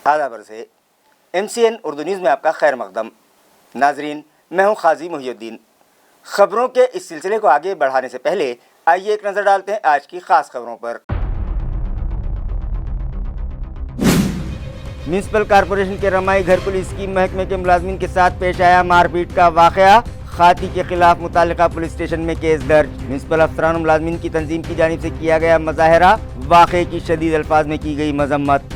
आदाबर से MCN Urdu news में आपका खैर मकदम। नाजरीन, मैं हूं खाजी मुहियुद्दीन। खबरों के इस सिलसिले को आगे बढ़ाने से पहले आइए एक नज़र डालते हैं आज की खास खबरों पर। म्यूनिसिपल कॉरपोरेशन के रमाई घरकुल स्कीम महकमे के मुलाजमीन के साथ पेश आया मारपीट का वाक़या। खाती के खिलाफ मुतालिका पुलिस स्टेशन में केस दर्ज। म्यूनिसिपल अफसरान मुलाजमीन की तंजीम की जानिब से किया गया मुजाहरा। वाक़े की शदीद अल्फाज में की गई मजम्मत।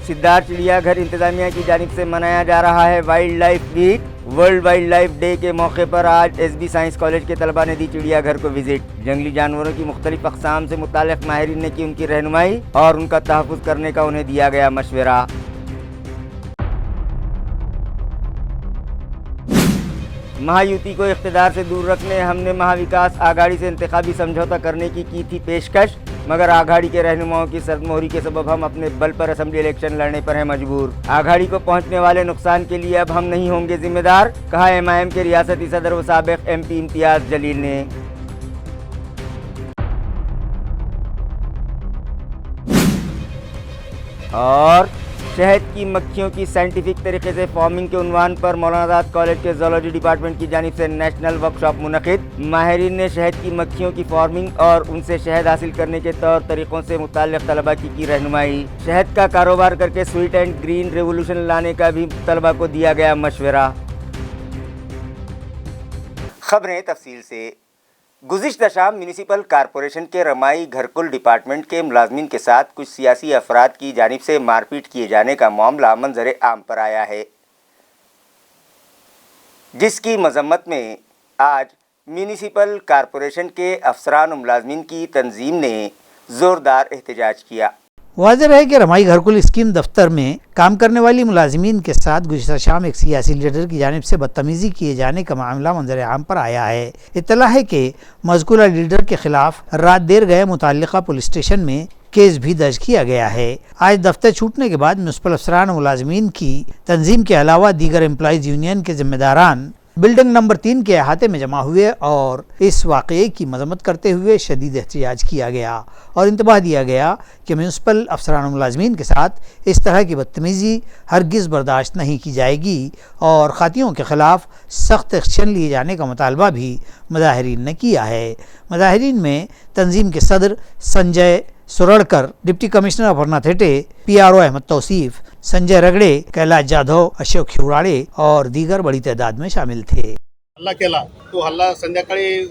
सिद्धार्थ चिड़ियाघर इंतजामिया की जानिब से मनाया जा रहा है wildlife week. World wildlife day के मौके पर आज SB साइंस कॉलेज के तलबा ने दी चिड़ियाघर को विजिट। जंगली जानवरों की मुख्तलिफ अक़साम से मुताल्लिक़ माहिरीन ने की उनकी रहनुमाई और उनका तहफ़्फ़ुज़ करने का उन्हें दिया गया मशवरा। महायुति को इख्तिदार से दूर रखने हमने महाविकास आघाड़ी से इंतखाबी समझौता करने की थी पेशकश, मगर आघाड़ी के रहनुमाओं की सर्दमोहरी के सबब हम अपने बल पर असेंबली इलेक्शन लड़ने पर हैं मजबूर। आघाड़ी को पहुंचने वाले नुकसान के लिए अब हम नहीं होंगे जिम्मेदार, कहा MIM के रियासती सदर व साबिक़ MP इम्तियाज़ जलील ने। और शहद की मक्खियों की साइंटिफिक तरीके से फार्मिंग के उन्वान पर मौलाना आज़ाद कॉलेज के ज़ूलॉजी डिपार्टमेंट की जानिब से नेशनल वर्कशॉप मुनक़िद। माहिरीन ने शहद की मक्खियों की फार्मिंग और उनसे शहद हासिल करने के तौर तरीक़ों से मुताल्लिक़ तलबा की रहनुमाई। शहद का कारोबार करके स्वीट एंड ग्रीन रेवोल्यूशन लाने का भी तलबा को दिया गया मशवरा। खबरें तफसील से। गुज़िश्ता शाम म्यूनिसिपल कॉरपोरेशन के रमाई घरकुल डिपार्टमेंट के मुलाजमीन के साथ कुछ सियासी अफराद की जानिब से मारपीट किए जाने का मामला मंजर आम पर आया है, जिसकी मजम्मत में आज म्यूनिसिपल कॉरपोरेशन के अफसरान व मुलाजमीन की तंजीम ने ज़ोरदार एहतजाज किया। वाज़ेह है कि रमाई घरकुल स्कीम दफ्तर में काम करने वाली मुलाजमीन के साथ गुज़िश्ता शाम एक सियासी लीडर की जानिब से बदतमीज़ी किए जाने का मामला मंजर आम पर आया है। इत्तला है कि मज़कूरा लीडर के खिलाफ रात देर गए मुताल्लिक़ा पुलिस स्टेशन में केस भी दर्ज किया गया है। आज दफ्तर छूटने के बाद म्यूनिसिपल अफसरान मुलाजमीन की तंजीम के अलावा दीगर एम्प्लॉइज़ यूनियन के जिम्मेदारान बिल्डिंग नंबर 3 के अहाते में जमा हुए और इस वाक़े की मजम्मत करते हुए शदीद एहतजाज किया गया और इंतबाह दिया गया कि म्यूनिसिपल अफसरान मुलाजमीन के साथ इस तरह की बदतमीज़ी हरगिज़ बर्दाश्त नहीं की जाएगी और खातियों के ख़िलाफ़ सख्त एक्शन लिए जाने का मुतालबा भी मुजाहिरीन ने किया है। मुजाहिरीन में तंजीम के सदर Sanjay Suradkar, deputy commissioner Amarnath Hete, PRO Ahmad Tausif, Sanjay Ragade, Kailash Jadhav, Ashok Hivrale और दीगर बड़ी तादाद में शामिल थे। हल्ला केला तो हल्ला संध्याकाळी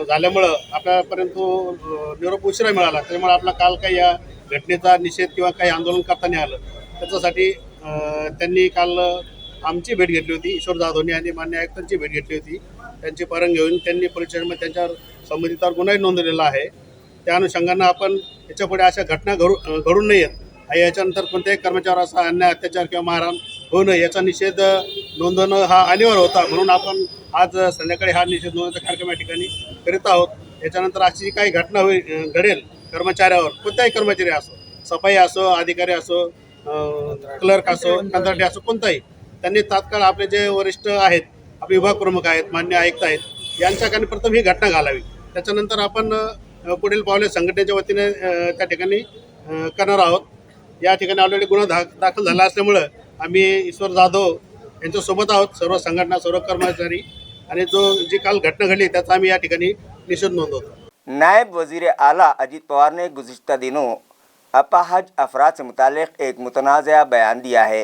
झाल्यामुळं आपल्यापर्यंत तो निरोप उशिरा मिळाला, त्यामुळे आपला काल काही या घटनेचा निषेध किंवा काही आंदोलन करता नाही आलं। त्याच्यासाठी त्यांनी काल आमची भेट घेतली होती, ईश्वर जाधवनी आणि मान्य आयुक्तांची भेट घेतली होती। त्यांची परवानगी घेऊन त्यांनी पोलीस स्टेशनमध्ये त्यांच्यावर संबंधितावर गुन्हा नोंदवलेला आहे। त्या अनुषंगानं आपण याच्यापुढे अशा घटना घडू नयेत, याच्यानंतर कोणत्याही कर्मचाऱ्यावर असा अन्याय अत्याचार किंवा मारहाण होऊ नये याचा निषेध नोंदवणं हा अनिवार्य होता, म्हणून आपण आज संध्याकाळी हा निषेध नोंदवण्याचा कार्यक्रम या ठिकाणी करीत आहोत। याच्यानंतर अशी काही घटना घडेल कर्मचाऱ्यावर, कोणत्याही कर्मचारी असो, सफाई असो, अधिकारी असो, क्लर्क असो, कंत्राटी असो, कोणताही, त्यांनी तात्काळ आपले जे वरिष्ठ आहेत, आपले विभाग प्रमुख आहेत, मान्य आयुक्त आहेत, यांच्याकडे प्रथम ही घटना घालावी। त्याच्यानंतर आपण पुढील पावले संघटनेच्या वतीने त्या ठिकाणी करणार आहोत। या ठिकाणी ऑलरेडी गुन्हा दाखल झाला असल्यामुळं आम्ही ईश्वर जाधव यांच्यासोबत आहोत, सर्व संघटना, सर्व कर्मचारी, आणि जी काल घटना घडली त्याचा आम्ही या ठिकाणी निषेध नोंदवतो। नायब वज़ीर आला अजीत पवार ने गुज़िश्ता दिनों अपाहज अफराद से मुताल्लिक़ एक मुतनाज़ा बयान दिया है,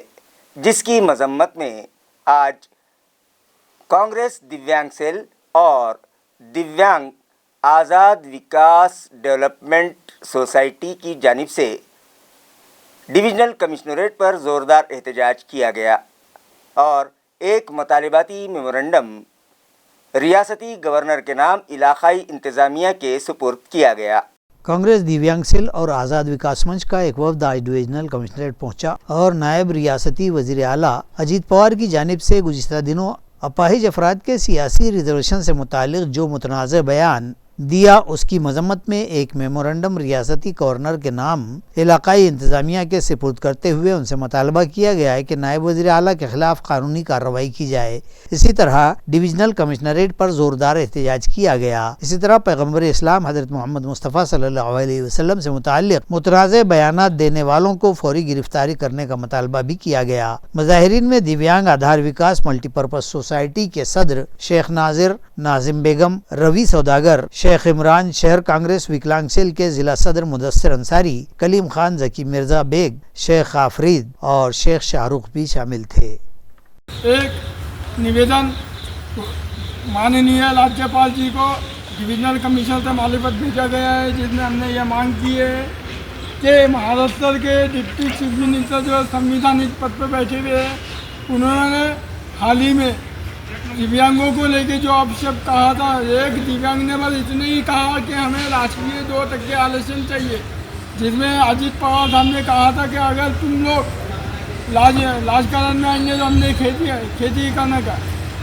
जिसकी मजम्मत में आज कांग्रेस दिव्यांग सेल और दिव्यांग आज़ाद विकास डेवलपमेंट सोसाइटी की जानिब से डिविजनल कमिश्नरेट पर ज़ोरदार एहतजाज किया गया और एक मतालिबाती मेमोरेंडम रियासती गवर्नर के नाम इलाक़ाई इंतज़ामिया के सुपुर्द किया गया। कांग्रेस दिव्यांग सेल और आज़ाद विकास मंच का एक वफ्द आज डिविजनल कमिश्नरेट पहुंचा और नायब रियासती वज़ीर आला अजीत पवार की जानिब से गुज़िश्ता दिनों अपाहिज अफराद के सियासी रिजर्वेशन से मुतालिक जो मुतनाज़ बयान दिया। उसकी मजम्मत में एक मेमोरेंडम रियासती गवर्नर के नाम इलाकाई इंतज़ामिया के सुपुर्द करते हुए उनसे मुतालबा किया गया है कि नायब वज़ीर आला के खिलाफ कानूनी कार्रवाई की जाए। इसी तरह डिविजनल कमिश्नरेट पर ज़ोरदार एहतजाज किया गया। इसी तरह पैगम्बर इस्लाम हज़रत मोहम्मद मुस्तफ़ा सल्लल्लाहु अलैहि वसल्लम से मुताल्लिक़ मुतनाज़ बयानात देने वालों को फौरी गिरफ्तारी करने का मुतालबा भी किया गया। मुज़ाहिरीन में दिव्यांग आधार विकास मल्टीपर्पज़ सोसाइटी के सदर शेख नाजिर, नाजिम बेगम, रवि सौदागर, शेख इमरान, शहर कांग्रेस विकलांग सेल के ज़िला सदर मुदस्सिर अंसारी, कलीम खान, ज़की मिर्ज़ा बेग, शेख आफरीद और शेख शाहरुख भी शामिल थे। एक निवेदन माननीय राज्यपाल जी को डिविजनल कमिश्नर से मालूमात भेजा गया है, जिसमें हमने यह मांग की है कि महाराष्ट्र के डिप्टी चीफ मिनिस्टर जो संविधानिक पद पर बैठे हुए हैं, उन्होंने हाल ही में दिव्यांगों को लेके जो अपशब्द कहा था, एक दिव्यांग ने बस इतने ही कहा कि हमें राष्ट्रीय 2% आरक्षण चाहिए, जिसमें अजीत पवार साहब ने कहा था कि अगर तुम लोग राजकारण में आएंगे तो हमने खेती करने का,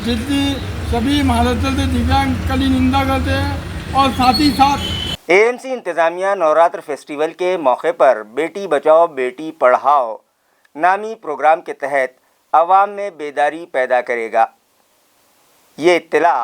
जिसकी सभी महाराष्ट्र से दिव्यांग कड़ी निंदा करते हैं। और साथ ही साथ एएमसी इंतज़ामिया नवरात्र फेस्टिवल के मौके पर बेटी बचाओ बेटी पढ़ाओ नामी प्रोग्राम के तहत आवाम में बेदारी पैदा करेगा। ये इत्तला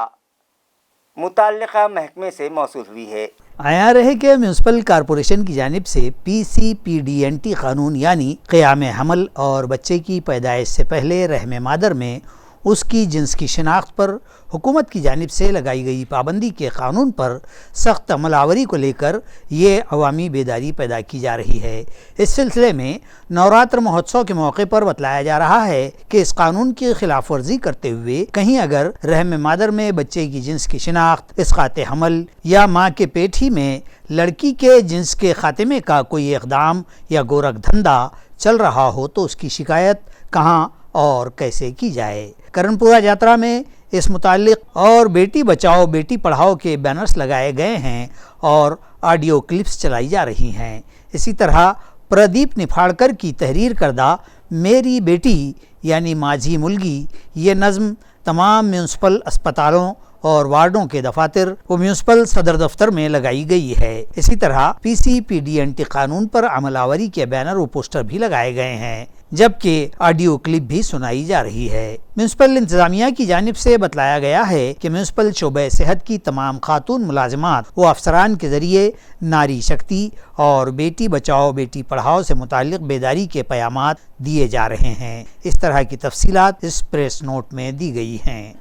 मुतल्लिका महकमे से मौसूल हुई है। आया रहे कि म्यूनसिपल कॉरपोरेशन की जानिब से PCPDNT कानून यानी क़याम हमल और बच्चे की पैदाइश से पहले रहम मादर में उसकी जिन्स की शिनाख्त पर हुकूमत की जानिब से लगाई गई पाबंदी के कानून पर सख्त अमलावरी को लेकर ये अवामी बेदारी पैदा की जा रही है। इस सिलसिले में नवरात्र महोत्सव के मौके पर बतलाया जा रहा है कि इस कानून की खिलाफ वर्जी करते हुए कहीं अगर रहम मादर में बच्चे की जिन्स की शिनाख्त, इसकाते हमल या माँ के पेट ही में लड़की के जिन्स के खात्मे का कोई इक़दाम या गोरख धंधा चल रहा हो तो उसकी शिकायत कहाँ और कैसे की जाए। करणपुरा यात्रा में इस मुतालिक और बेटी बचाओ बेटी पढ़ाओ के बैनर्स लगाए गए हैं और ऑडियो क्लिप्स चलाई जा रही हैं। इसी तरह प्रदीप निफाड़कर की तहरीर करदा मेरी बेटी यानी माझी मुलगी ये नज़्म तमाम म्यूनसिपल अस्पतालों और वार्डों के दफातर व म्यूनसिपल सदर दफ्तर में लगाई गई है। इसी तरह PCPDNT कानून पर अमलावरी के बैनर व पोस्टर भी लगाए गए हैं, जबकि ऑडियो क्लिप भी सुनाई जा रही है। म्यूनसिपल इंतजामिया की जानिब से बतलाया गया है कि म्यूनसिपल शोबे सेहत की तमाम खातून मुलाजिमात व अफसरान के जरिए नारी शक्ति और बेटी बचाओ बेटी पढ़ाओ से मुताल्लिक बेदारी के पैगामात दिए जा रहे हैं। इस तरह की तफसीलात इस प्रेस नोट में दी गई हैं।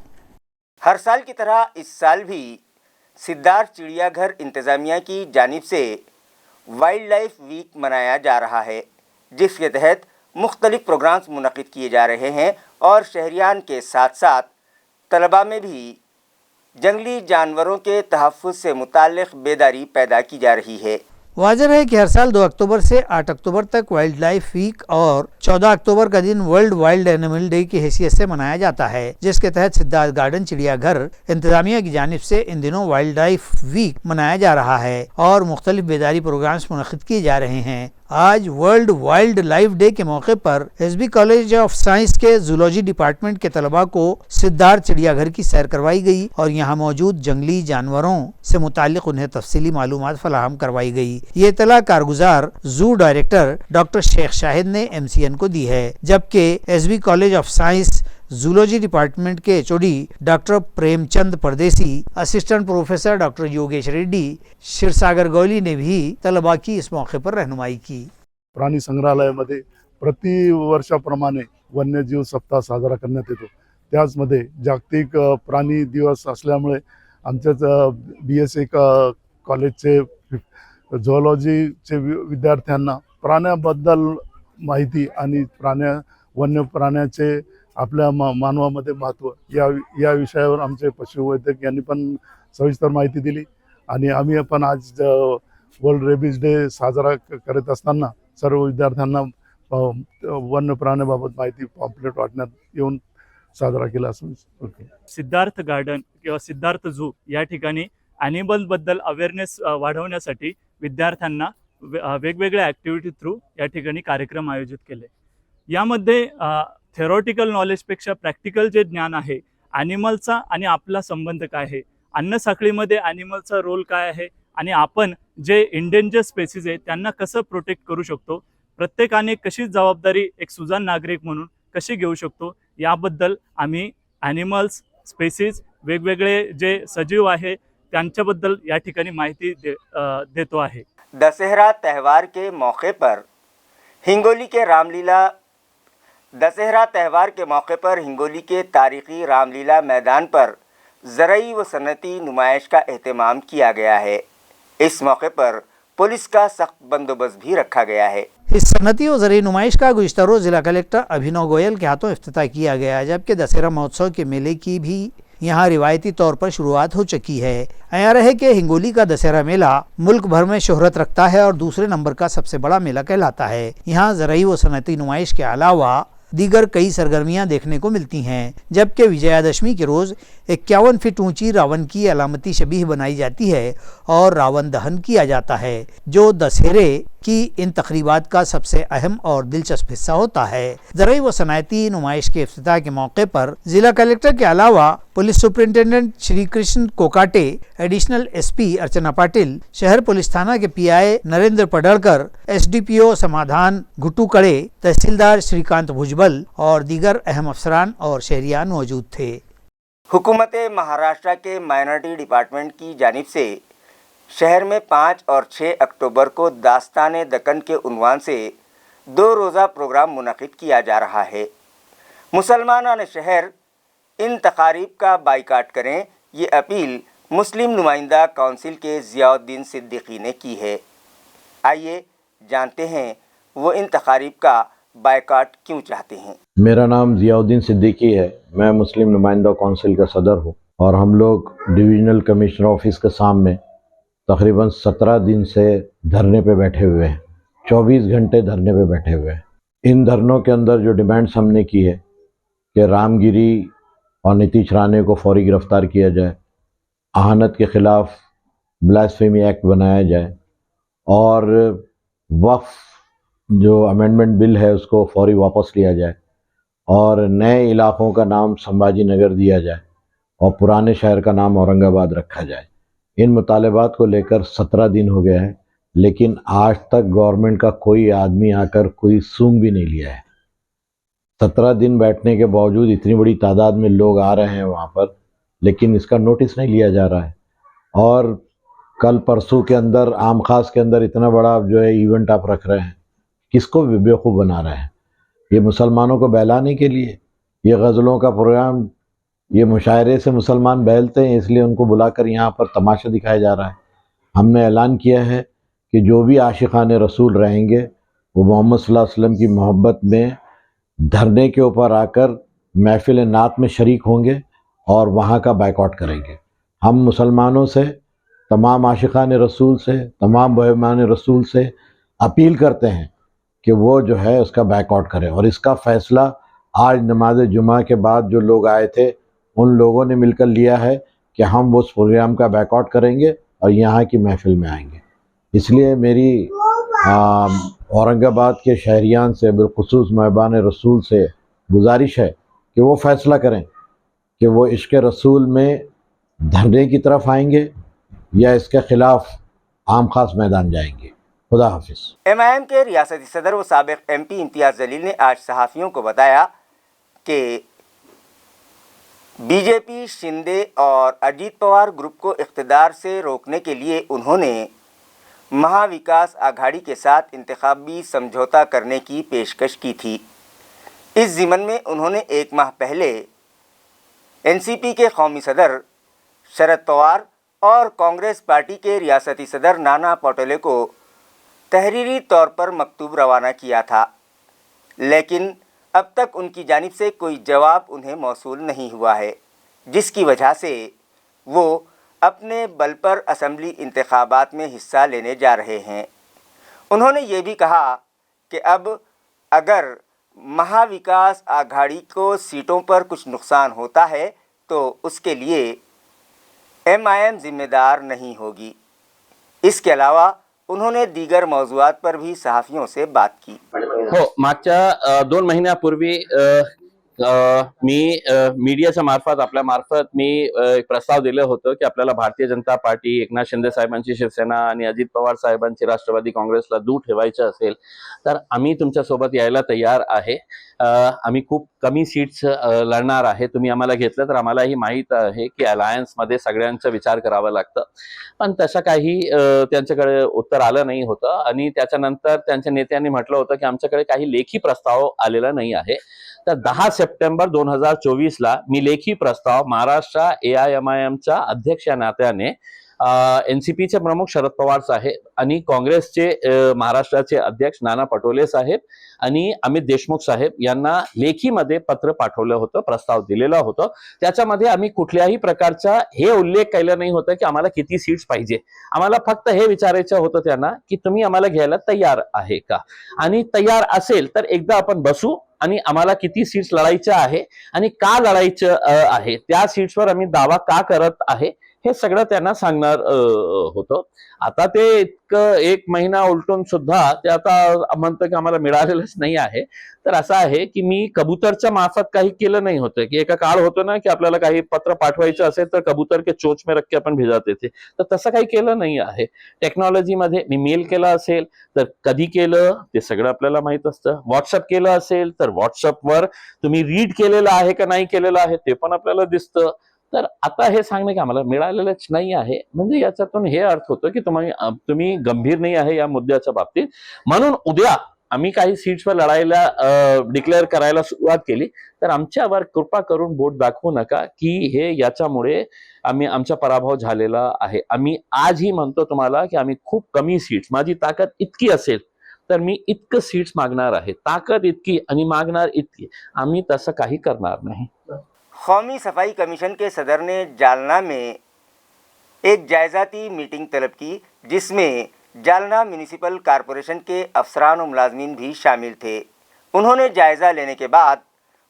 हर साल की तरह इस साल भी सिद्धार्थ चिड़ियाघर इंतज़ामिया की जानिब से वाइल्ड लाइफ वीक मनाया जा रहा है, जिसके तहत मुख्तलिफ प्रोग्राम्स मुनक़िद किए जा रहे हैं और शहरियान के साथ साथ तलबा में भी जंगली जानवरों के तहफ़्फ़ुज़ से मुताल्लिक़ बेदारी पैदा की जा रही है। वाज़ेह है कि हर साल 2 अक्टूबर से 8 अक्टूबर तक वाइल्ड लाइफ वीक और 14 अक्टूबर का दिन वर्ल्ड वाइल्ड एनिमल डे की हैसियत से मनाया जाता है, जिसके तहत सिद्धार्थ गार्डन चिड़ियाघर इंतजामिया की जानिब से इन दिनों वाइल्ड लाइफ वीक मनाया जा रहा है और मुख्तलिफ बेदारी प्रोग्राम्स मुनक़िद किए जा रहे हैं। आज वर्ल्ड वाइल्ड लाइफ डे के मौके पर एसबी कॉलेज ऑफ साइंस के जूलॉजी डिपार्टमेंट के तलबा को सिद्धार्थ चिड़ियाघर की सैर करवाई गई और यहाँ मौजूद जंगली जानवरों से मुताल्लिक उन्हें तफसीली मालूमात फराहम करवाई गई। ये इतला कारगुजार जू डायरेक्टर डॉक्टर शेख शाहिद ने MCN को दी है, जबकि SB college of science zoology department के HOD डॉक्टर प्रेमचंद परदेसी, assistant professor doctor Yogesh Reddy, Kshirsagar Gauli ने भी तलबा की इस मौके पर रहनुमाई की। प्राणी संग्रहालयामध्ये प्रतिवर्षाप्रमाणे वन्यजीव सप्ताह साजरा करण्यात येतो। त्याचमध्ये जागतिक प्राणी दिवस असल्यामुळे आमच्याच BSA कॉलेजचे झूलॉजीचे विद्यार्थ्यांना प्राण्याबद्दल माहिती आणि वन्य प्राण्याचे आपल्या मानवामध्ये महत्त्व या विषयावर आमचे पशुवैद्यक यांनी पण सविस्तर माहिती दिली आणि आम्ही पण आज वर्ल्ड रेबीज डे साजरा करत असताना सर्व विद्यार्थ्यांना वन्य प्राण्याबाबत माहिती पॉम्पलेट वाटण्यात येऊन साजरा केला असून सिद्धार्थ गार्डन किंवा सिद्धार्थ झू या ठिकाणी ॲनिमलबद्दल अवेअरनेस वाढवण्यासाठी विद्यार्थ्यांना वेगवेगळ्या ॲक्टिव्हिटी थ्रू या ठिकाणी कार्यक्रम आयोजित केले। यामध्ये थेरॉटिकल नॉलेजपेक्षा प्रॅक्टिकल जे ज्ञान आहे ॲनिमलचा आणि आपला संबंध काय आहे, अन्न साखळीमध्ये ॲनिमलचा रोल काय आहे आणि आपण जे इंडेंजर स्पेसीज आहे त्यांना कसं प्रोटेक्ट करू शकतो, प्रत्येकाने कशी जबाबदारी एक सुजाण नागरिक म्हणून कशी घेऊ शकतो, याबद्दल आम्ही ॲनिमल्स स्पेसीज वेगवेगळे जे सजीव आहे त्यांच्याबद्दल या ठिकाणी माहिती देतो आहे. दशहरा त्यौहार के मौके पर हिंगोली के तारीखी रामलीला मैदान पर ज़रई व सनती नुमाइश का एहतमाम किया गया है। इस मौके पर पुलिस का सख्त बंदोबस्त भी रखा गया है। इस सनती और ज़रई नुमाइश का गुज़िश्ता रोज़ जिला कलेक्टर अभिनव गोयल के हाथों इफ्तिताह किया गया, जबकि दशहरा महोत्सव के मेले की भी यहाँ रिवायती तौर पर शुरुआत हो चुकी है। यहाँ रहे कि हिंगोली का दशहरा मेला मुल्क भर में शोहरत रखता है और दूसरे नंबर का सबसे बड़ा मेला कहलाता है। यहाँ ज़रई व सनती नुमाइश के अलावा दीगर कई सरगर्मियां देखने को मिलती हैं, जबकि विजयादशमी के रोज़ 51 फीट ऊंची रावण की अलामती शबीह बनाई जाती है और रावण दहन किया जाता है, जो दशहरे की इन तकरीबात का सबसे अहम और दिलचस्प हिस्सा होता है। ज़रई व सनाती नुमाइश के इफ्तिताह के मौके पर जिला कलेक्टर के अलावा police superintendent Shri Krishna Kokate, additional SP Archana Patil, शहर पुलिस थाना के पीआई नरेंद्र पडड़कर, एसडीपीओ समाधान घुटूकड़े, तहसीलदार श्रीकांत भुजबल और दीगर अहम अफसरान और शहरियान मौजूद थे। हुकूमत महाराष्ट्र के माइनॉरिटी डिपार्टमेंट की जानिब से शहर में 5 और 6 अक्टूबर को दास्तान दक्कन के उन्वान से 2 रोज़ा प्रोग्राम मुनक़िद किया जा रहा है। मुसलमानान शहर इन तकारीब का बाइकाट करें, ये अपील मुस्लिम नुमाइंदा काउंसिल के ज़ियाउद्दीन सिद्दीकी ने की है। आइए जानते हैं वो इन तकारीब का बाइकाट क्यों चाहते हैं। मेरा नाम ज़ियाउद्दीन सिद्दीकी है, मैं मुस्लिम नुमाइंदा काउंसिल का सदर हूँ और हम लोग डिवीज़नल कमिश्नर ऑफिस के सामने तकरीबन 17 दिन से धरने पे बैठे हुए हैं, 24 घंटे धरने पे बैठे हुए हैं। इन धरनों के अंदर जो डिमांड्स हमने की है कि रामगिरी और नीतीश राणे को फौरी गिरफ्तार किया जाए, अहानत के ख़िलाफ़ ब्लास्फेमी एक्ट बनाया जाए और वक्फ जो अमेंडमेंट बिल है उसको फौरी वापस लिया जाए और नए इलाक़ों का नाम संभाजी नगर दिया जाए और पुराने शहर का नाम औरंगाबाद रखा जाए। इन मुतालबात को लेकर 17 दिन हो गया है, लेकिन आज तक गवर्नमेंट का कोई आदमी आकर कोई सूंघ भी नहीं लिया है। 17 दिन बैठने के बावजूद इतनी बड़ी तादाद में लोग आ रहे हैं वहाँ पर, लेकिन इसका नोटिस नहीं लिया जा रहा है। और कल परसों के अंदर आम खास के अंदर इतना बड़ा जो है इवेंट आप रख रहे हैं, किसको बेवकूफ़ बना रहे हैं? ये मुसलमानों को बहलाने के लिए, ये गज़लों का प्रोग्राम, ये मुशायरे से मुसलमान बहलते हैं, इसलिए उनको बुलाकर यहाँ पर तमाशा दिखाया जा रहा है। हमने ऐलान किया है कि जो भी आशिक़ान रसूल रहेंगे वो मोहम्मद सल्लल्लाहु अलैहि वसल्लम की मोहब्बत में धरने के ऊपर आकर महफिल नात में शरीक होंगे और वहाँ का बाइकआउट करेंगे। हम मुसलमानों से, तमाम आशिक़ान रसूल से, तमाम बहमान रसूल से अपील करते हैं कि वो जो है उसका बाइकआउट करें। और इसका फ़ैसला आज नमाज जुमा के बाद जो लोग आए थे उन लोगों ने मिलकर लिया है कि हम उस प्रोग्राम का बाइकआउट करेंगे और यहाँ की महफिल में आएंगे। इसलिए मेरी औरंगाबाद के शहरियान से, बिलखुसूस महबान रसूल से गुजारिश है कि वो फ़ैसला करें कि वो इश्क़ रसूल में धरने की तरफ आएंगे या इसके ख़िलाफ़ आम खास मैदान जाएंगे। खुदा हाफिज़। MIM के रियासती सदर व साबिक़ MP इम्तियाज़ जलील ने आज सहाफ़ियों को बताया कि बीजेपी, शिंदे और अजीत पवार ग्रुप को इक़्तिदार से रोकने के लिए उन्होंने महाविकास आघाड़ी के साथ इंतखाबी समझौता करने की पेशकश की थी। इस ज़िमन में उन्होंने 1 माह पहले NCP के कौमी सदर शरद पवार और कांग्रेस पार्टी के रियासती सदर नाना पटोले को तहरीरी तौर पर मकतूब रवाना किया था, लेकिन अब तक उनकी जानिब से कोई जवाब उन्हें मौसूल नहीं हुआ है, जिसकी वजह से वो अपने बल पर असम्बली इंतखाबात में हिस्सा लेने जा रहे हैं। उन्होंने ये भी कहा कि अब अगर महाविकास आघाड़ी को सीटों पर कुछ नुकसान होता है तो उसके लिए MIM जिम्मेदार नहीं होगी। इसके अलावा उन्होंने दीगर मौज़ूआत पर भी सहाफ़ियों से बात की। हो, मागच्या 2 महिन्यापूर्वी मी मीडियाच्या मार्फत आपल्या मार्फत मी एक प्रस्ताव दिलं होतं की आपल्याला भारतीय जनता पार्टी, एकनाथ शिंदे साहेबांची शिवसेना आणि अजित पवार साहेबांची राष्ट्रवादी काँग्रेसला दूर ठेवायचं असेल तर आम्ही तुमच्यासोबत यायला तयार आहे. आम्ही खूप कमी सीट्स लढणार आहे. तुम्ही आम्हाला घेतलं तर आम्हालाही माहीत आहे की अलायन्समध्ये सगळ्यांचा विचार करावा लागतं, पण तसं काही त्यांच्याकडे उत्तर आलं नाही होतं. आणि त्याच्यानंतर त्यांच्या नेत्यांनी म्हटलं होतं की आमच्याकडे काही लेखी प्रस्ताव आलेला नाही आहे. तर 10 सप्टेंबर 2024ला मी लेखी प्रस्ताव महाराष्ट्र AIMIMच्या अध्यक्ष या नात्याने NCPचे प्रमुख शरद पवार साहेब आणि काँग्रेसचे महाराष्ट्राचे अध्यक्ष नाना पटोले साहेब आणि अमित देशमुख साहेब यांना लेखीमध्ये पत्र पाठवलं होतं, प्रस्ताव दिलेला होतं. त्याच्यामध्ये आम्ही कुठल्याही प्रकारचा हे उल्लेख केला नाही होता की आम्हाला किती सीट्स पाहिजे. आम्हाला फक्त हे विचारायचं होतं त्यांना की तुम्ही आम्हाला घ्यायला तयार आहे का, आणि तयार असेल तर एकदा आपण बसू आणि आम्हाला किती सीट्स लढायच्या आहे आणि का लढायचं आहे, त्या सीट्सवर आम्ही दावा का करत आहे हे सगळं त्यांना सांगणार होतं. आता ते एक महिना उलटून सुद्धा ते आता म्हणतं की आम्हाला मिळालेलंच नाही आहे. तर असं आहे की मी कबूतरच्या मार्फत काही केलं नाही होतं, की एका काळ होतो ना की आपल्याला काही पत्र पाठवायचं असेल तर कबूतर के चोच में रख के आपण भिजाते थे, तर तसं काही केलं नाही आहे. टेक्नॉलॉजीमध्ये मी मेल केला असेल तर कधी केलं ते सगळं आपल्याला माहित असतं. व्हॉट्सअप केलं असेल तर व्हॉट्सअपवर तुम्ही रीड केलेलं आहे का नाही केलेलं आहे ते पण आपल्याला दिसतं. तर आता हे सांगणं की आम्हाला मिळालेलंच नाही आहे म्हणजे याच्यातून हे अर्थ होतो की तुम्ही गंभीर नाही आहे या मुद्द्याच्या बाबतीत. म्हणून उद्या आम्ही काही सीट्सवर लढायला डिक्लेअर करायला सुरुवात केली तर आमच्यावर कृपा करून बोट दाखवू नका की हे याच्यामुळे आमचा पराभव झालेला आहे. आम्ही आजही म्हणतो तुम्हाला की आम्ही खूप कमी सीट्स, माझी ताकद इतकी असेल तर मी इतकं सीट्स मागणार आहे, ताकद इतकी आणि मागणार इतकी. आम्ही तसं काही करणार नाही. कौमी सफाई कमीशन के सदर ने जालना में एक जायज़ाती मीटिंग तलब की, जिसमें जालना म्यूनिसिपल कॉरपोरेशन के अफसरान और मुलाजमीन भी शामिल थे. उन्होंने जायज़ा लेने के बाद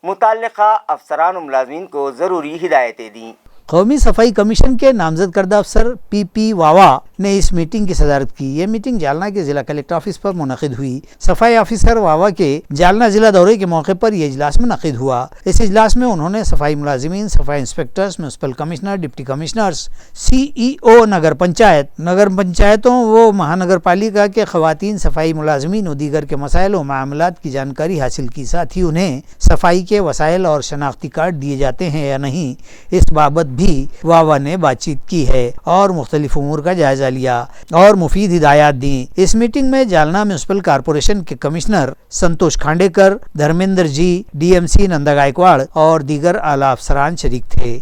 मुतल्लिक़ा अफसरान और मुलाजमीन को ज़रूरी हिदायतें दीं. कौमी सफाई कमीशन के नामजद करदा अफसर PP वावा ने इस मीटिंग की सदारत की। ये मीटिंग जालना के ज़िला कलेक्टर ऑफिस पर मुनक़िद हुई। सफाई ऑफिसर वावा के जालना ज़िला दौरे के मौके पर यह इजलास मुनक़िद हुआ। इस इजलास में उन्होंने सफाई मुलाजिमीन, सफाई inspectors, municipal commissioner, deputy commissioners, CEO नगर पंचायतों व महानगर पालिका के ख़वातीन सफाई मुलाजिमीन और दीगर के मसाइल व मामलात की जानकारी हासिल की। साथ ही उन्हें सफाई के वसाइल और शनाख्ती कार्ड दिए जाते हैं या नहीं, इस बाबत भी वावा ने बातचीत की है और मुख्तलिफ उमूर का जायजा लिया और मुफीद हिदायत दी। इस मीटिंग में जालना म्यूनसिपल कॉरपोरेशन के कमिश्नर संतोष खांडेकर, धर्मेंद्र जी, DMC नंदा गायकवाड़ और दीगर आला अफसरान शरीक थे।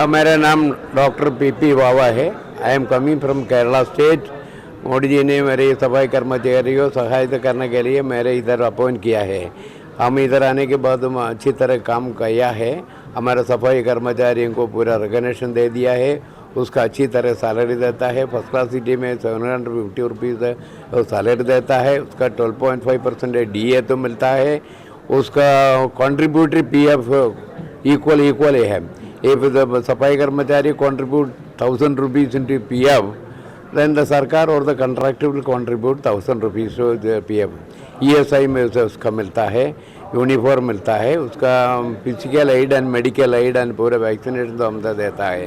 मेरा नाम डॉक्टर PP वावा है। I am coming from Kerala state. Modi ji ने मेरे सफाई कर्मचारियों सहायता करने के लिए मेरे इधर अपॉइंट किया है। हम इधर आने के बाद हम अच्छी तरह काम किया है। हमारे सफाई कर्मचारियों को पूरा रिकग्निशन दे दिया है, उसका अच्छी तरह सैलरी देता है। फर्स्ट क्लास सिटी में 750 रुपीज़ सैलरी देता है। उसका 12.5% DA तो मिलता है। उसका कॉन्ट्रीब्यूटरी PF इक्वल है। If the सफाई कर्मचारी contribute 1,000 rupees into PF, then the सरकार और the contractor will contribute 1,000 rupees to the PF. ESI में उसका मिलता है, यूनिफॉर्म मिलता है, उसका physical aid and medical aid and पूरे वैक्सीनेशन तो हमसे देता है।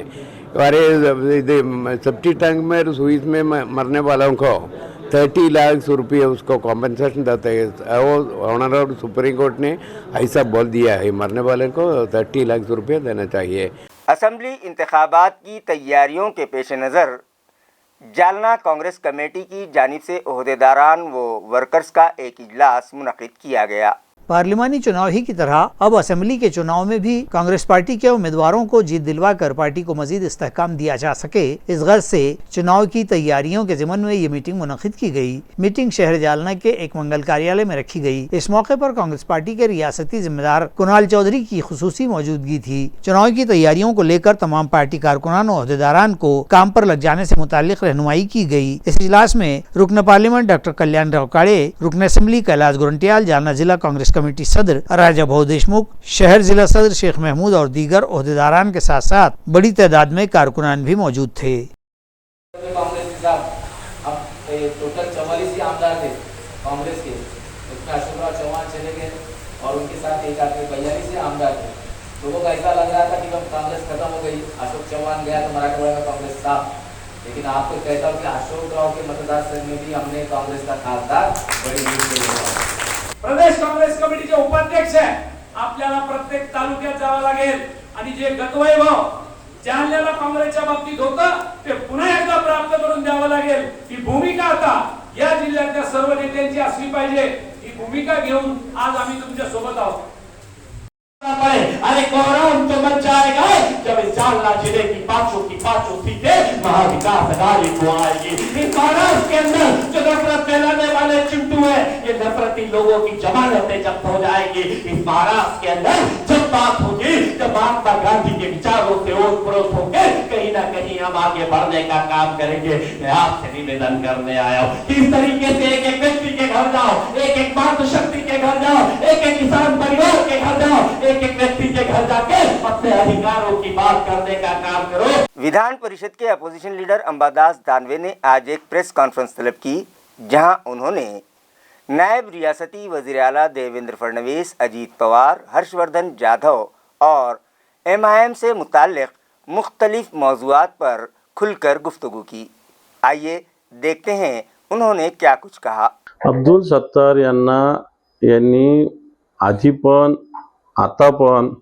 हमारे सेफ्टी टैंक में रसोई में मरने वालों को 30 लाख रुपये उसको कॉम्पनसेशन देता है। वो ऑनरेबल सुप्रीम कोर्ट ने ऐसा बोल दिया है, मरने वाले को 30 लाख रुपये देना चाहिए। असम्बली इंतखाबात की तैयारियों के पेश नज़र जालना कांग्रेस कमेटी की जानिब से ओहदेदारान व वर्कर्स का एक इजलास मुनक़िद किया गया। पार्लिमानी चुनाव ही की तरह अब असेंबली के चुनाव में भी कांग्रेस पार्टी के उम्मीदवारों को जीत दिलवाकर पार्टी को मजीद इस्तेहकाम दिया जा सके, इस गर्ज से चुनाव की तैयारियों के ज़िमन में ये मीटिंग मुनक़िद की गई। मीटिंग शहर जालना के एक मंगल कार्यालय में रखी गई। इस मौके पर कांग्रेस पार्टी के रियासती जिम्मेदार कुणाल चौधरी की खुसूसी मौजूदगी थी। चुनाव की तैयारियों को लेकर तमाम पार्टी कारकुनान और ओहदेदारान को काम पर लग जाने से मुताल्लिक रहनुमाई की गई। इस इजलास में रुकन पार्लियामेंट डॉक्टर कल्याण रौकाड़े, रुकन असेंबली कैलाश गुरंटियाल, जालना जिला कांग्रेस कमेटी सदर राजा भाऊ देशमुख, शहर जिला सदर शेख महमूद और दीगर ओहदेदारान के साथ साथ बड़ी तादाद में कारकुनान भी मौजूद थे। कांग्रेस के साथ अब टोटल 44 ही आमदार थे कांग्रेस के, उसमें अशोक राव चौहान चले गए, और उनके साथ एक आदमी बयानी से आमदार थे। लोगों को ऐसा लग रहा था कि जब कांग्रेस खत्म हो गई, अशोक चौहान गया तो मराठवाड़ा में कांग्रेस था। लेकिन आपको कहता हूँ कि अशोक राव के मतदार संघ में भी हमने काँग्रेस का खासदार बड़ी लीड से निवडला। प्रदेश काँग्रेस कमिटीचे उपाध्यक्ष आहे, आपल्याला प्रत्येक तालुक्यात जावं लागेल आणि जे गतवैभव जालन्याला काँग्रेसच्या बाबतीत होतं ते पुन्हा एकदा प्राप्त करून द्यावं लागेल। ही भूमिका आता या जिल्ह्यातल्या सर्व नेत्यांची असली पाहिजे। ही भूमिका घेऊन आज आम्ही तुमच्या सोबत आहोत। अरे गौरव तो बन जाएगा जब इस जालना जिले की पांचों सीटें महाविकास अघाड़ी को आएगी। इस महाराष्ट्र के अंदर जो नफरत फैलाने वाले चिंटू है, ये नफरती लोगों की जमानतें जब्त हो जाएगी। इस महाराष्ट्र के अंदर जब बात होगी, जब महात्मा गांधी के विचारों से ओतप्रोत होकर कहीं ना कहीं हम आगे बढ़ने का काम करेंगे। मैं आपसे निवेदन करने आया हूँ कि इस तरीके से एक एक व्यक्ति के घर जाओ, एक एक मातृशक्ति के घर जाओ, एक एक किसान परिवार के घर जाओ, एक एक व्यक्ति के घर जाके अपने अधिकारों की बात करने का काम करो। विधान परिषद के अपोजिशन लीडर अंबादास दानवे ने आज एक प्रेस कॉन्फ्रेंस तलब की, जहां उन्होंने नायब रियासती वज़ीर आला देवेंद्र फडणवीस, अजीत पवार, हर्षवर्धन जाधव और MIM से मुताल्लिक़ मुख्तलिफ मौज़ूआत पर खुलकर गुफ्तगू की। आइए देखते हैं उन्होंने क्या कुछ कहा। अब्दुल सत्तार यांनी आधी पण आता पण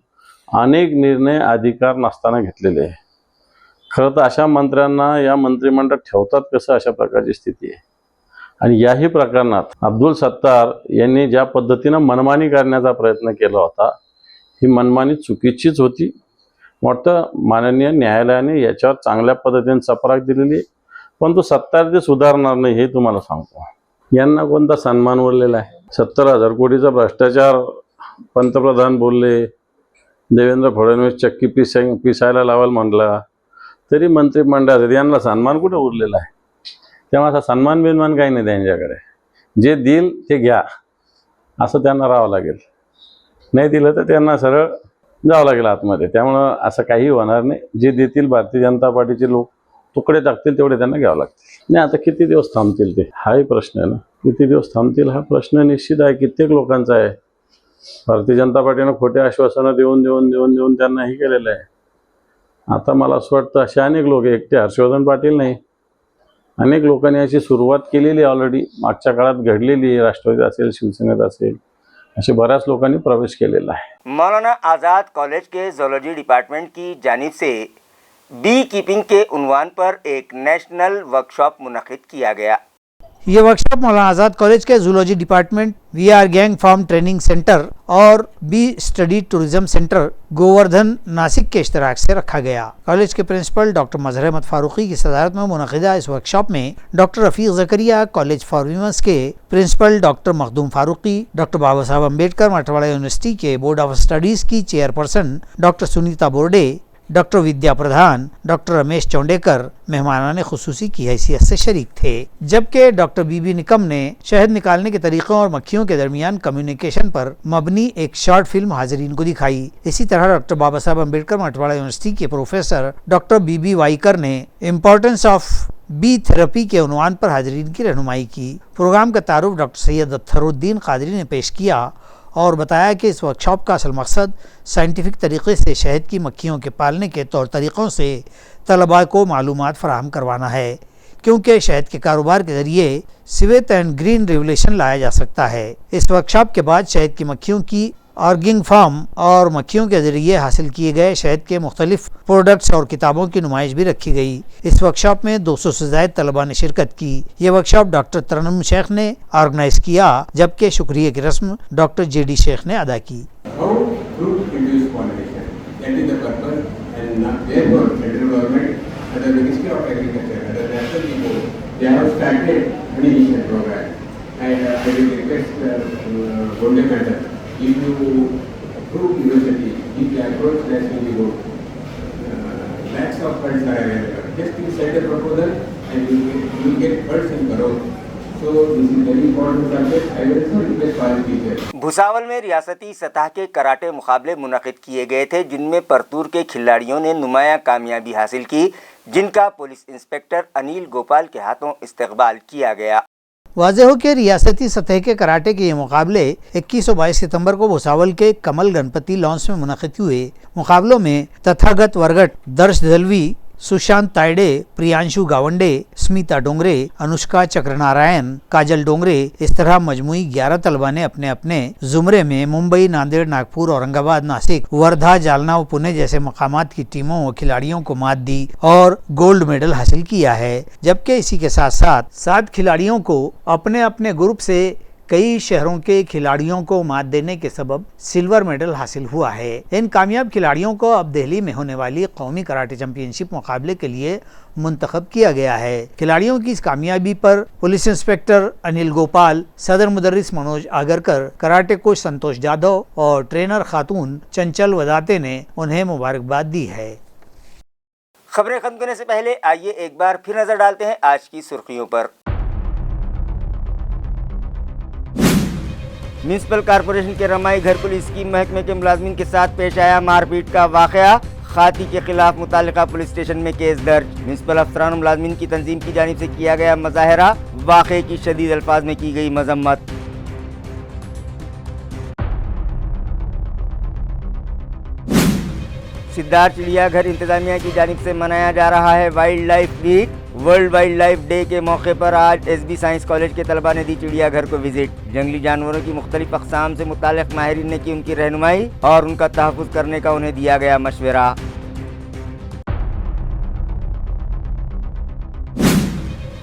अनेक निर्णय अधिकार नसताना घेतलेले आहे। खरं तर अशा मंत्र्यांना या मंत्रिमंडळात ठेवतात कसं, अशा प्रकारची स्थिती आहे। आणि याही प्रकरणात अब्दुल सत्तार यांनी ज्या पद्धतीनं मनमानी करण्याचा प्रयत्न केला होता, ही मनमानी चुकीचीच होती। वाटतं माननीय न्यायालयाने याच्यावर चांगल्या पद्धतीने चपराक दिलेली आहे, पण तो सत्तार ते सुधारणार नाही हे तुम्हाला सांगतो। यांना कोणता सन्मान उरलेला आहे? 70,000 कोटीचा भ्रष्टाचार पंतप्रधान बोलले, देवेंद्र फडणवीस चक्की पिसायला लावाल म्हणला, तरी मंत्रिमंडळात यांना सन्मान कुठे उरलेला आहे? तेव्हा असा सन्मान बिन्मान काही नाही त्यांच्याकडे। जे दिल ते घ्या असं त्यांना राहावं लागेल, नाही दिलं तर त्यांना सरळ जावं लागेल आतमध्ये। त्यामुळं असं काही होणार नाही। जे देतील भारतीय जनता पार्टीचे लोक, तुकडे टाकतील तेवढे त्यांना घ्यावं लागतील। नाही आता किती दिवस थांबतील ते, हाही प्रश्न आहे ना। किती दिवस थांबतील हा प्रश्न निश्चित आहे, कित्येक लोकांचा आहे। भारतीय जनता पार्टीनं खोटे आश्वासनं देऊन त्यांना हे केलेलं आहे। आता मला असं वाटतं असे अनेक लोक, एकटे हर्षवर्धन पाटील नाही, अनेक लोकांनी अशी सुरुवात केलेली ऑलरेडी मागच्या काळात घडलेली, राष्ट्रवादी असेल, शिवसेनेत असेल, असे बऱ्याच लोकांनी प्रवेश केलेला आहे। मौलाना आज़ाद कॉलेज के ज़ूलॉजी डिपार्टमेंट की जानिब से बी कीपिंग के उन्वान पर एक नेशनल वर्कशॉप मुनक़िद किया गया। ये वर्कशॉप मौलाना आज़ाद कॉलेज के zoology department, VR gang farm training centre और bee study tourism centre Govardhan Nashik के इश्तराक से रखा गया। कॉलेज के प्रिंसिपल डॉक्टर मजहर अहमद फारूकी की सदारत में मुनक़िदा इस वर्कशॉप में doctor Rafiq Zakaria, college for women's के principal doctor Makhdoom Farooqui, doctor Baba Saheb Ambedkar Marathwada university के बोर्ड ऑफ स्टडीज़ की chairperson doctor Sunita Borde, doctor Vidya Pradhan, doctor Ramesh चौंडेकर मेहमानाने खुसूसी की हैसियत से शरीक थे। जबकि डॉक्टर बीबी निकम ने शहद निकालने के तरीक़ों और मक्खियों के दरमियान कम्युनिकेशन पर मबनी एक शॉर्ट फिल्म हाज़रीन को दिखाई। इसी तरह डॉक्टर बाबा साहब अम्बेडकर मराठवाड़ा यूनिवर्सिटी के प्रोफेसर डॉक्टर बीबी वाइकर ने इम्पोर्टेंस ऑफ बी थेरेपी के उन्वान पर हाज़रीन की रहनुमाई की। प्रोग्राम का तारुफ डॉक्टर सैयद अत्थरुद्दीन कादरी ने पेश किया और बताया कि इस वर्कशॉप का असल मकसद साइंटिफिक तरीक़े से शहद की मक्खियों के पालने के तौर तरीक़ों से तलबा को मालूमात फ़राहम करवाना है, क्योंकि शहद के कारोबार के ज़रिए सिवेट एंड ग्रीन रेवोल्यूशन लाया जा सकता है। इस वर्कशॉप के बाद शहद की मक्खियों की ऑर्गिंग फार्म और मक्खियों के ज़रिए हासिल किए गए शहद के मुख्तलिफ प्रोडक्ट्स और किताबों की नुमाइश भी रखी गई। इस वर्कशॉप में 200 से ज़ायद तलबा ने शिरकत की। ये वर्कशॉप डॉक्टर तरन्नुम शेख ने ऑर्गेनाइज किया, जबकि शुक्रिया की रस्म डॉक्टर JD शेख ने अदा की। If you approve university, if the approach that's going to go, lakhs of funds are available. Just you send a proposal and you get funds in crores. So this is very important subject. I will also request all teachers. Bhusawal में रियासती सतह के karate मुकाबले मुनक़िद किए गए थे, जिनमें परतूर के खिलाड़ियों ने नुमाया कामयाबी हासिल की, जिनका पुलिस इंस्पेक्टर अनिल गोपाल के हाथों इस्तकबाल किया गया। वाज़ेह हो कि रियासती सतह के कराटे के ये मुकाबले 21 और 22 सितंबर को भुसावल के कमल गणपति लॉन्स में मुनक़िद हुए। मुकाबलों में तथागत वरगट, दर्श दलवी, सुशांत तायडे, प्रियांशु गावंडे, स्मिता डोंगरे, अनुष्का चक्रनारायण, काजल डोंगरे, इस तरह मजमुई 11 तलबा ने अपने अपने जुमरे में मुंबई, नांदेड़, नागपुर, औरंगाबाद, नासिक, वर्धा, जालना और पुणे जैसे मकामात की टीमों और खिलाड़ियों को मात दी और गोल्ड मेडल हासिल किया है। जबकि इसी के साथ साथ 7 खिलाड़ियों को अपने अपने ग्रुप से कई शहरों के खिलाड़ियों को मात देने के सबब सिल्वर मेडल हासिल हुआ है। इन कामयाब खिलाड़ियों को अब दिल्ली में होने वाली कौमी कराटे चैंपियनशिप मुकाबले के लिए मुंतखब किया गया है। खिलाड़ियों की इस कामयाबी पर पुलिस इंस्पेक्टर अनिल गोपाल, सदर मुदर्रिस मनोज आगरकर, कराटे कोच संतोष जाधव और ट्रेनर खातून चंचल वदाते ने उन्हें मुबारकबाद दी है। खबरें खत्म करने से पहले आइए एक बार फिर नजर डालते हैं आज की सुर्खियों पर। म्यूनिसिपल कॉरपोरेशन के रमाई घरकुल स्कीम महकमे के मुलाजमीन के साथ पेश आया मारपीट का वाकया, खाती के खिलाफ मुतालिका पुलिस स्टेशन में केस दर्ज। म्यूनिसिपल अफसरान मुलाजमीन की तंजीम की जानिब से किया गया मुजाहरा, वाक़े की शदीद अल्फाज में की गई मजम्मत। सिद्धार्थ चिड़ियाघर इंतजामिया की जानिब से मनाया जा रहा है wildlife week. World wildlife day के मौके पर आज SB साइंस कॉलेज के तलबा ने दी चिड़ियाघर को विजिट। जंगली जानवरों की मुख्तलिफ अक़साम से मुताल्लिक़ माहिरीन ने की उनकी रहनुमाई और उनका तहफ़्फ़ुज़ करने का उन्हें दिया गया मशवरा।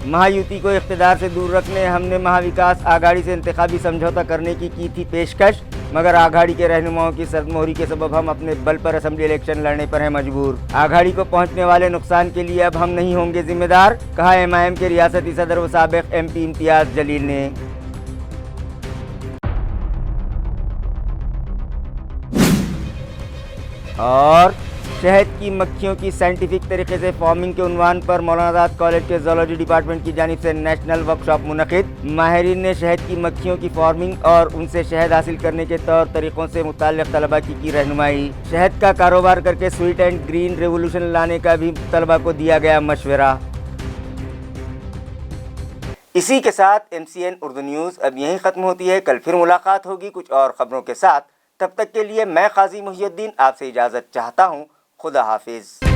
महायुति को इख्तिदार से दूर रखने हमने महाविकास आघाड़ी से इंतखाबी समझौता करने की थी पेशकश, मगर आघाड़ी के रहनुमाओं की सर्दमोहरी के सबब हम अपने बल पर असेंबली इलेक्शन लड़ने पर हैं मजबूर। आघाड़ी को पहुंचने वाले नुकसान के लिए अब हम नहीं होंगे जिम्मेदार, कहा MIM के रियासती सदर व साबिक़ MP इम्तियाज़ जलील ने। और शहद की मक्खियों की साइंटिफिक तरीके से फार्मिंग के उन्वान पर मौलाना आज़ाद कॉलेज के ज़ूलॉजी डिपार्टमेंट की जानिब से नेशनल वर्कशॉप मुनक़िद। माहिरीन ने शहद की मक्खियों की फार्मिंग और उनसे शहद हासिल करने के तौर तरीक़ों से मुताल्लिक़ तलबा की रहनुमाई। शहद का कारोबार करके स्वीट एंड ग्रीन रेवोल्यूशन लाने का भी तलबा को दिया गया मशवरा। इसी के साथ MCN उर्दू न्यूज़ अब यहीं ख़त्म होती है। कल फिर मुलाकात होगी कुछ और ख़बरों के साथ। तब तक के लिए मैं क़ाज़ी मुहियुद्दीन आपसे इजाज़त चाहता हूँ। खुदा हाफिज़।